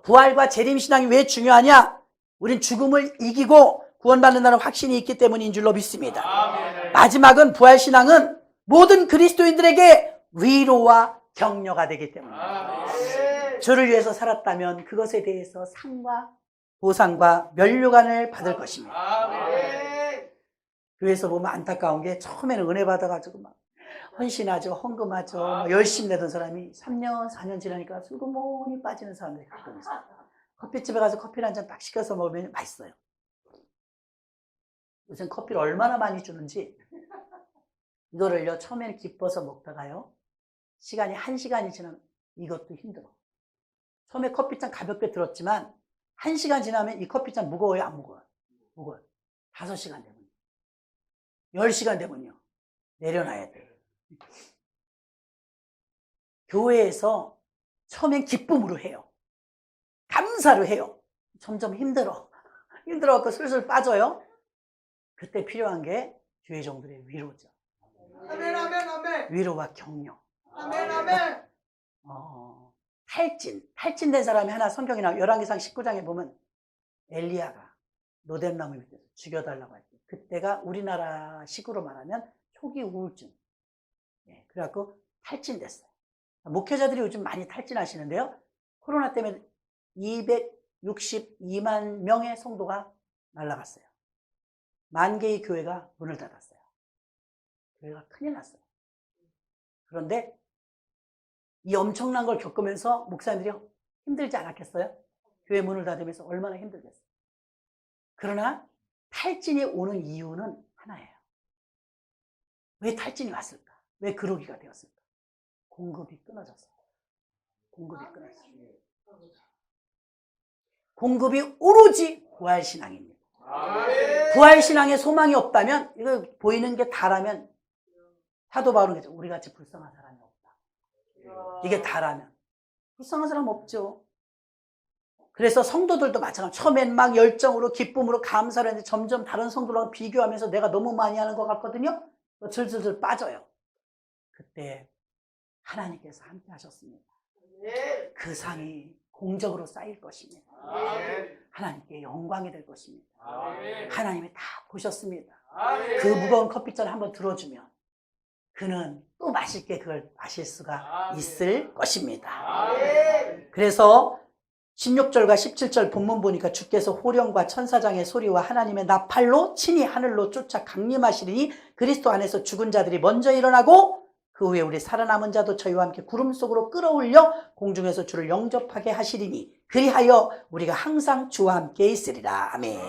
부활과 재림신앙이 왜 중요하냐? 우린 죽음을 이기고 구원받는다는 확신이 있기 때문인 줄로 믿습니다. 아멘. 마지막은 부활신앙은 모든 그리스도인들에게 위로와 격려가 되기 때문입니다. 아멘. 주를 위해서 살았다면 그것에 대해서 상과 보상과 면류관을 받을 것입니다. 아멘. 교회에서 보면 안타까운 게 처음에는 은혜 받아가지고 막 헌신하죠, 헌금하죠, 막 열심히 내던 사람이 3년, 4년 지나니까 슬그머니 빠지는 사람들이 가끔 있어요. 커피집에 가서 커피를 한 잔 딱 시켜서 먹으면 맛있어요. 요즘 커피를 얼마나 많이 주는지 이거를요, 처음에는 기뻐서 먹다가요, 시간이 1시간이 지나면 이것도 힘들어. 처음에 커피잔 가볍게 들었지만 1시간 지나면 이 커피잔 무거워요, 안 무거워요? 무거워요. 5시간 되면, 10시간 되면요, 내려놔야 돼요. 교회에서 처음엔 기쁨으로 해요. 감사로 해요. 점점 힘들어갖고 슬슬 빠져요. 그때 필요한 게 교회 종들의 위로죠. 아멘, 아멘, 아멘. 위로와 격려. 아멘, 아멘. 탈진된 사람이 하나 성경에 나와. 열왕기상 19장에 보면 엘리야가 노뎀나무 밑에서 죽여달라고 할 때, 그때가 우리나라 식으로 말하면 초기 우울증. 그래갖고 탈진됐어요. 목회자들이 요즘 많이 탈진하시는데요, 코로나 때문에 262만 명의 성도가 날아갔어요. 10,000개의 교회가 문을 닫았어요. 교회가 큰일 났어요. 그런데 이 엄청난 걸 겪으면서 목사님들이 힘들지 않았겠어요? 교회 문을 닫으면서 얼마나 힘들겠어요. 그러나 탈진이 오는 이유는 하나예요. 왜 탈진이 왔을까? 왜 그러기가 되었을까? 공급이 끊어졌어요. 공급이 끊어졌어요. 공급이 오로지 부활신앙입니다. 부활신앙에 소망이 없다면, 이거 보이는 게 다라면, 사도 바울은 그랬죠. 우리 같이 불쌍한 사람이 없다. 이게 다라면. 불쌍한 사람 없죠. 그래서 성도들도 마찬가지로 처음엔 막 열정으로 기쁨으로 감사를 했는데 점점 다른 성도랑 비교하면서 내가 너무 많이 하는 것 같거든요. 슬슬 빠져요. 그때 하나님께서 함께 하셨습니다. 그 상이 공적으로 쌓일 것입니다. 하나님께 영광이 될 것입니다. 하나님이 다 보셨습니다. 그 무거운 커피잔을 한번 들어주면 그는 또 맛있게 그걸 마실 수가 있을 것입니다. 그래서 16절과 17절 본문 보니까 주께서 호령과 천사장의 소리와 하나님의 나팔로 친히 하늘로 쫓아 강림하시리니 그리스도 안에서 죽은 자들이 먼저 일어나고 그 후에 우리 살아남은 자도 저희와 함께 구름 속으로 끌어올려 공중에서 주를 영접하게 하시리니 그리하여 우리가 항상 주와 함께 있으리라. 아멘.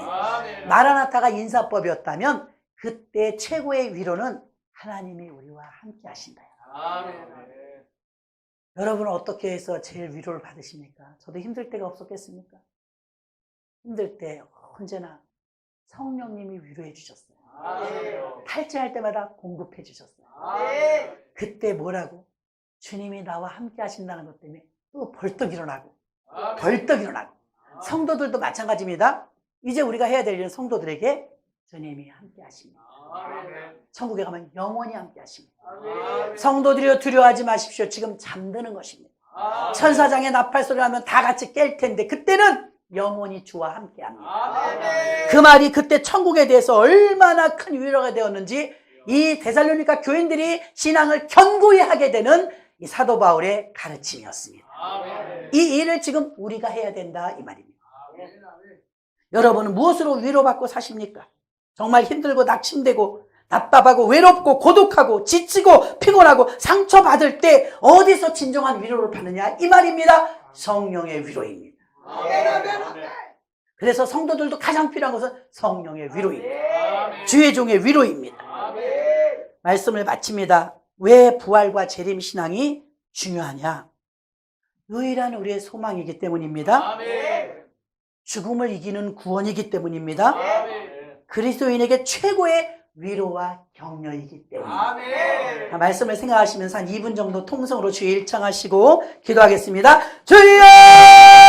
마라나타가 인사법이었다면 그때 최고의 위로는 하나님이 우리와 함께 하신다. 아멘. 여러분은 어떻게 해서 제일 위로를 받으십니까? 저도 힘들 때가 없었겠습니까? 힘들 때 언제나 성령님이 위로해 주셨어요. 탈진할 때마다 공급해 주셨어요. 그때 뭐라고? 주님이 나와 함께 하신다는 것 때문에 또 벌떡 일어나고 성도들도 마찬가지입니다. 이제 우리가 해야 될 일은 성도들에게 주님이 함께 하십니다. 천국에 가면 영원히 함께 하십니다. 성도들이여 두려워하지 마십시오. 지금 잠드는 것입니다. 천사장의 나팔 소리 나면 다 같이 깰 텐데 그때는 영원히 주와 함께 합니다. 그 말이 그때 천국에 대해서 얼마나 큰 위로가 되었는지 이 데살로니가 교인들이 신앙을 견고히 하게 되는 이 사도 바울의 가르침이었습니다. 이 일을 지금 우리가 해야 된다 이 말입니다. 여러분은 무엇으로 위로받고 사십니까? 정말 힘들고 낙심되고 답답하고 외롭고 고독하고 지치고 피곤하고 상처받을 때 어디서 진정한 위로를 받느냐 이 말입니다. 성령의 위로입니다. 그래서 성도들도 가장 필요한 것은 성령의 위로입니다. 아멘. 주의 종의 위로입니다. 아멘. 말씀을 마칩니다. 왜 부활과 재림 신앙이 중요하냐? 유일한 우리의 소망이기 때문입니다. 아멘. 죽음을 이기는 구원이기 때문입니다. 아멘. 그리스도인에게 최고의 위로와 격려이기 때문입니다. 아멘. 말씀을 생각하시면서 한 2분 정도 통성으로 주의 일창하시고 기도하겠습니다. 주여!